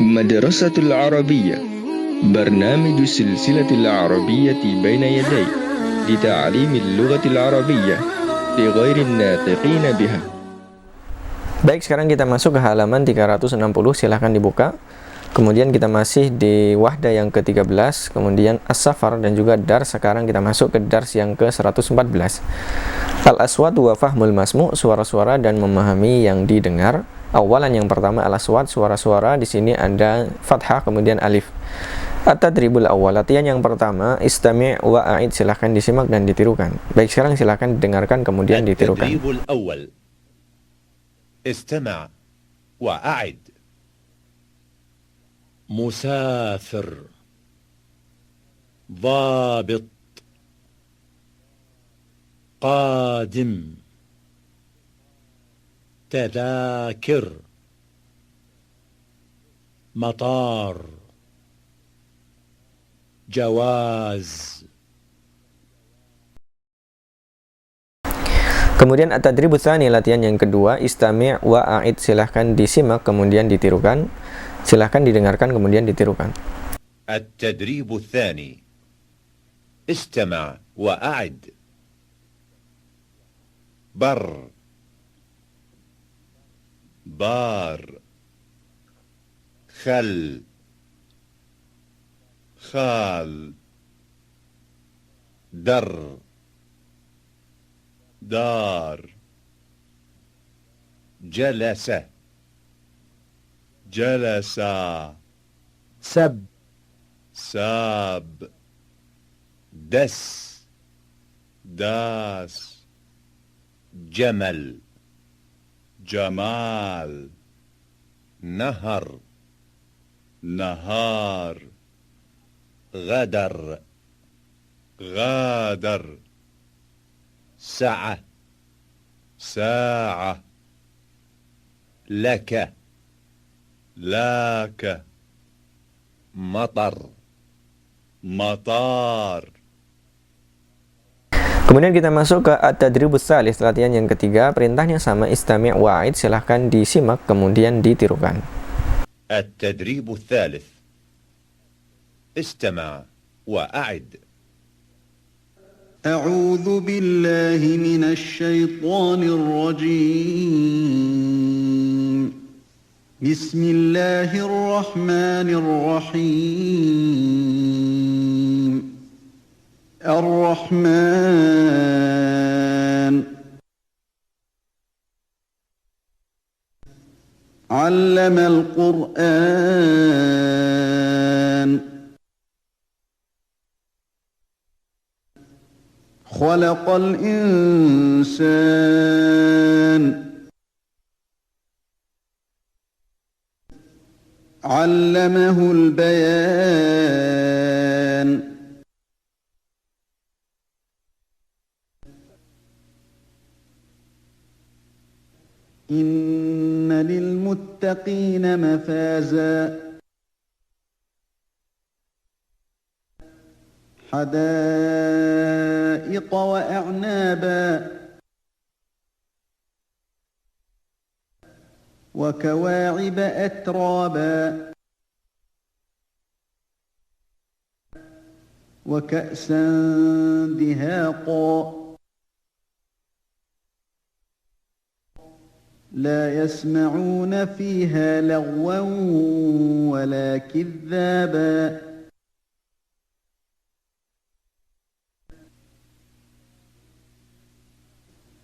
Madrasatul Arabiyyah, barnamij silsilatil arabiyyati baina yaday li ta'limil lughatil arabiyyah li ghairin natiqina biha. Baik, sekarang kita masuk ke halaman 360, silahkan dibuka. Kemudian kita masih di wahda yang ke-13, kemudian as-safar dan juga dars. Sekarang kita masuk ke dars yang ke-114. Al-aswad wa fahmul masmu', suara-suara dan memahami yang didengar. Awalan yang pertama al-aswad, suara-suara. Di sini ada fathah kemudian alif. At-tadribul awal, latihan yang pertama, istami' wa a'id, silahkan disimak dan ditirukan. Baik, sekarang silahkan dengarkan kemudian ditirukan. At-tadribul awal, istami' wa a'id. مسافر ضابط قادم تذاكر مطار جواز. Kemudian at-tadribu tsani, latihan yang kedua, istami' wa a'id, silahkan disimak kemudian ditirukan. Silahkan didengarkan kemudian ditirukan. At-tadribu tsani, istami' wa a'id. Bar, bar, khal, khal, dar, dar, jalasa, jalasa, sab, sab, das, das, jamal, jamal, nahar, nahar, غدر, غادر, ساعة, ساعة, لك, لك, مطر, مطار. Kemudian kita masuk ke at-tadribus tsalits, latihan yang ketiga, perintahnya sama, istami' wa a'id, silahkan disimak kemudian ditirukan. At-tadribu tsalits, istami' wa a'id. أعوذ بالله من الشيطان الرجيم. بسم الله الرحمن الرحيم. الرحمن علم القرآن خلق الإنسان علمه البيان إن للمتقين مفازا حدائق وأعنابا وكواعب أترابا وكأسا دهاقا لا يسمعون فيها لغوا ولا كذابا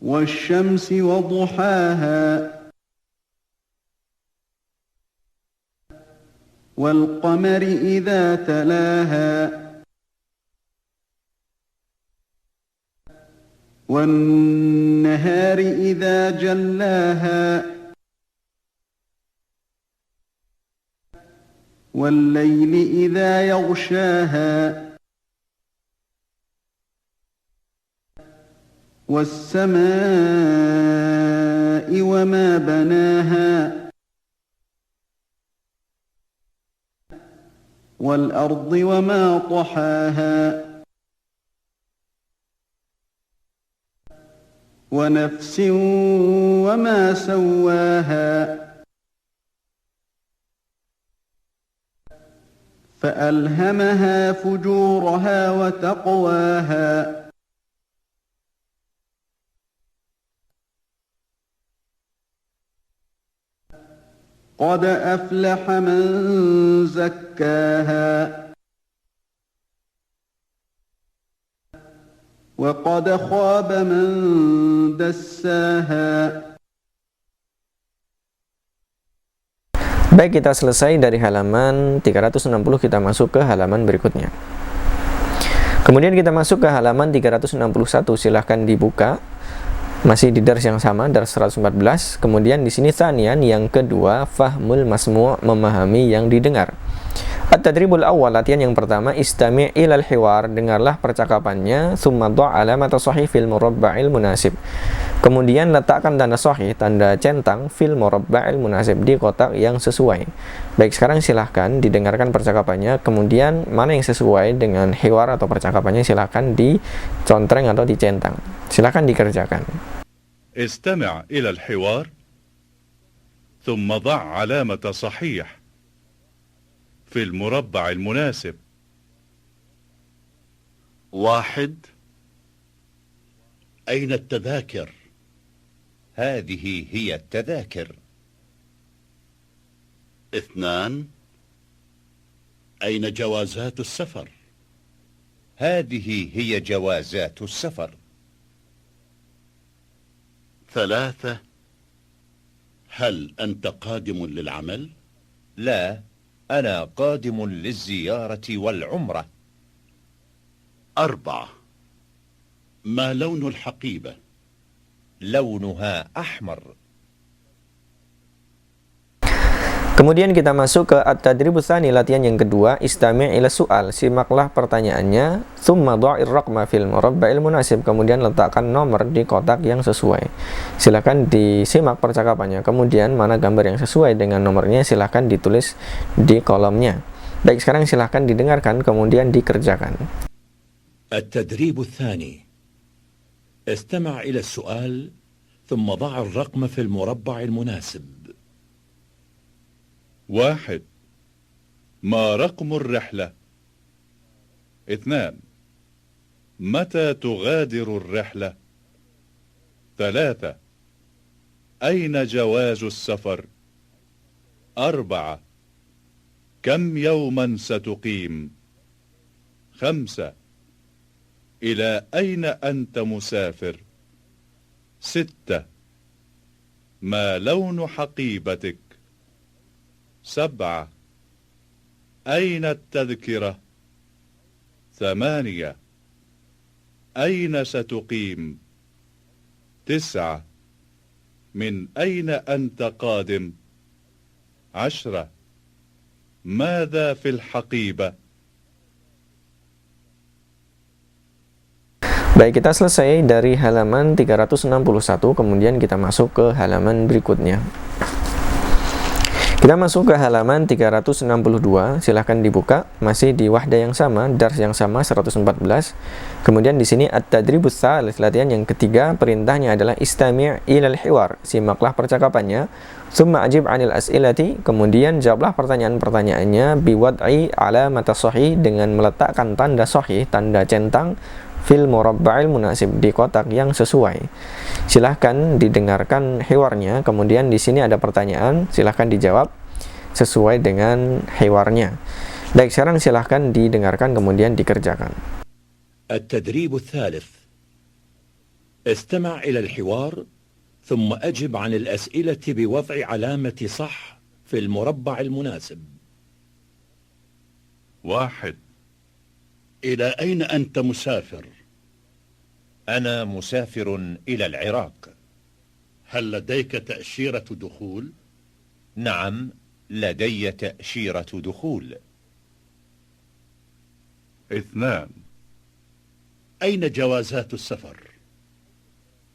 والشمس وضحاها والقمر إذا تلاها والنهار إذا جلاها والليل إذا يغشاها والسماء وما بناها والأرض وما طحاها ونفس وما سواها فألهمها فجورها وتقواها قد أفلح من زكاها وقد خاب من دساها. Baik, kita selesai dari halaman 360, kita masuk ke halaman berikutnya. Kemudian kita masuk ke halaman 361, silahkan dibuka. Masih di dars yang sama, dars 114. Kemudian di sini tsanian, yang kedua, fahmul masmu', memahami yang didengar. At-tadribul awal, latihan yang pertama, istami' ilal hiwar, dengarlah percakapannya, tsumma dha' alamat shahih fil murabba'il munasib. Kemudian letakkan tanda sahih, tanda centang, fil murabba'il munasib, di kotak yang sesuai. Baik, sekarang silahkan didengarkan percakapannya, kemudian mana yang sesuai dengan hiwar atau percakapannya silahkan dicontreng atau dicentang. Silahkan dikerjakan. استمع إلى الحوار ثم ضع علامة صحيح في المربع المناسب. 1. أين التذاكر؟ هذه هي التذاكر. 2. أين جوازات السفر؟ هذه هي جوازات السفر. 3. هل أنت قادم للعمل؟ لا، أنا قادم للزيارة والعمرة. 4. ما لون الحقيبة؟ لونها أحمر. Kemudian kita masuk ke at-tadribus tsani, latihan yang kedua, istami' ila su'al, simaklah pertanyaannya, tsumma dha'ir raqma fil murabba'il munasib, kemudian letakkan nomor di kotak yang sesuai. Silakan disimak percakapannya, kemudian mana gambar yang sesuai dengan nomornya silahkan ditulis di kolomnya. Baik, sekarang silahkan didengarkan kemudian dikerjakan. التدريب الثاني استمع إلى السؤال ثم ضع الرقم في المربع المناسب. 1. ما رقم الرحلة؟ 2. متى تغادر الرحلة؟ 3. أين جواز السفر؟ 4. كم يوما ستقيم؟ 5. إلى أين أنت مسافر؟ 6. ما لون حقيبتك؟ 7. أين التذكرة؟ 8. أين ستقيم؟ 9. من أين أنت قادم؟ 10. ماذا في الحقيبة؟ Baik, kita selesai dari halaman 361, kemudian kita masuk ke halaman berikutnya. Kita masuk ke halaman 362, silahkan dibuka, masih di wahda yang sama, dars yang sama 114. Kemudian di sini at-tadribus tsalits, latihan yang ketiga, perintahnya adalah istami' ilal hiwar, simaklah percakapannya, tsumma ajib 'anil as'ilati, kemudian jawablah pertanyaan-pertanyaannya biwad'i alamat shahih, dengan meletakkan tanda sahih, tanda centang, fil murabba'il munasib, di kotak yang sesuai. Silahkan didengarkan hiwarnya, kemudian di sini ada pertanyaan, silahkan dijawab sesuai dengan hiwarnya. Baik, sekarang silahkan didengarkan kemudian dikerjakan. التدريب الثالث استمع إلى الحوار ثم أجب عن الأسئلة بوضع علامة صح في المربع المناسب. 1. إلى أين أنت مسافر؟ أنا مسافر إلى العراق. هل لديك تأشيرة دخول؟ نعم، لدي تأشيرة دخول. 2. أين جوازات السفر؟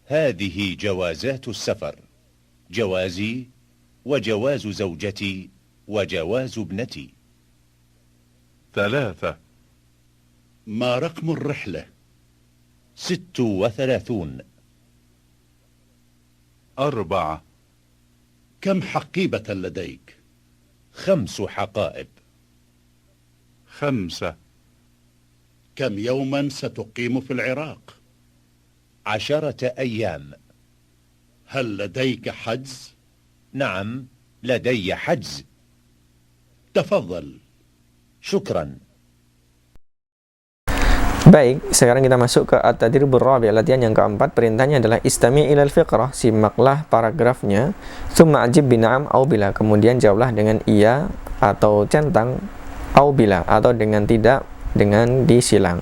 هذه جوازات السفر، جوازي وجواز زوجتي وجواز ابنتي. 3. ما رقم الرحلة؟ 36. 4. كم حقيبة لديك؟ 5 حقائب. 5 كم يوما ستقيم في العراق؟ 10 أيام. هل لديك حجز؟ نعم، لدي حجز. تفضل. شكرا. Baik, sekarang kita masuk ke at-tadribur rabi', latihan yang keempat. Perintahnya adalah istami' ilal fiqrah, simaklah paragrafnya. Tsumma ajib bina'am au bila, kemudian jawablah dengan iya atau centang, au bila, atau dengan tidak, dengan disilang.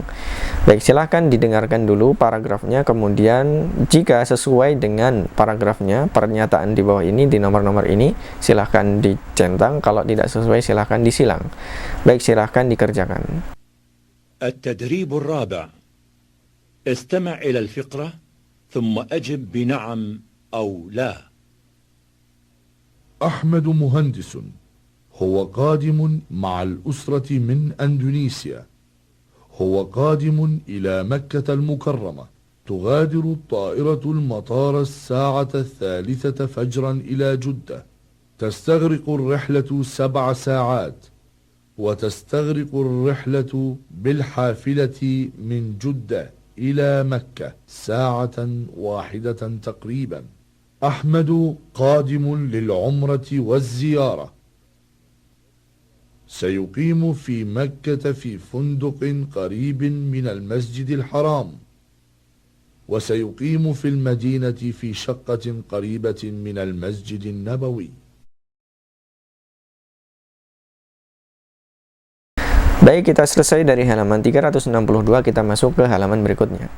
Baik, silahkan didengarkan dulu paragrafnya, kemudian jika sesuai dengan paragrafnya, pernyataan di bawah ini, di nomor-nomor ini, silahkan dicentang. Kalau tidak sesuai, silahkan disilang. Baik, silahkan dikerjakan. التدريب الرابع: استمع إلى الفقرة ثم أجب بنعم أو لا. أحمد مهندس، هو قادم مع الأسرة من أندونيسيا. هو قادم إلى مكة المكرمة. تغادر الطائرة المطار الساعة 3 فجرا إلى جدة. تستغرق الرحلة 7 ساعات، وتستغرق الرحلة بالحافلة من جدة إلى مكة 1 واحدة تقريبا. أحمد قادم للعمرة والزيارة. سيقيم في مكة في فندق قريب من المسجد الحرام، وسيقيم في المدينة في شقة قريبة من المسجد النبوي. Baik, kita selesai dari halaman 362, kita masuk ke halaman berikutnya.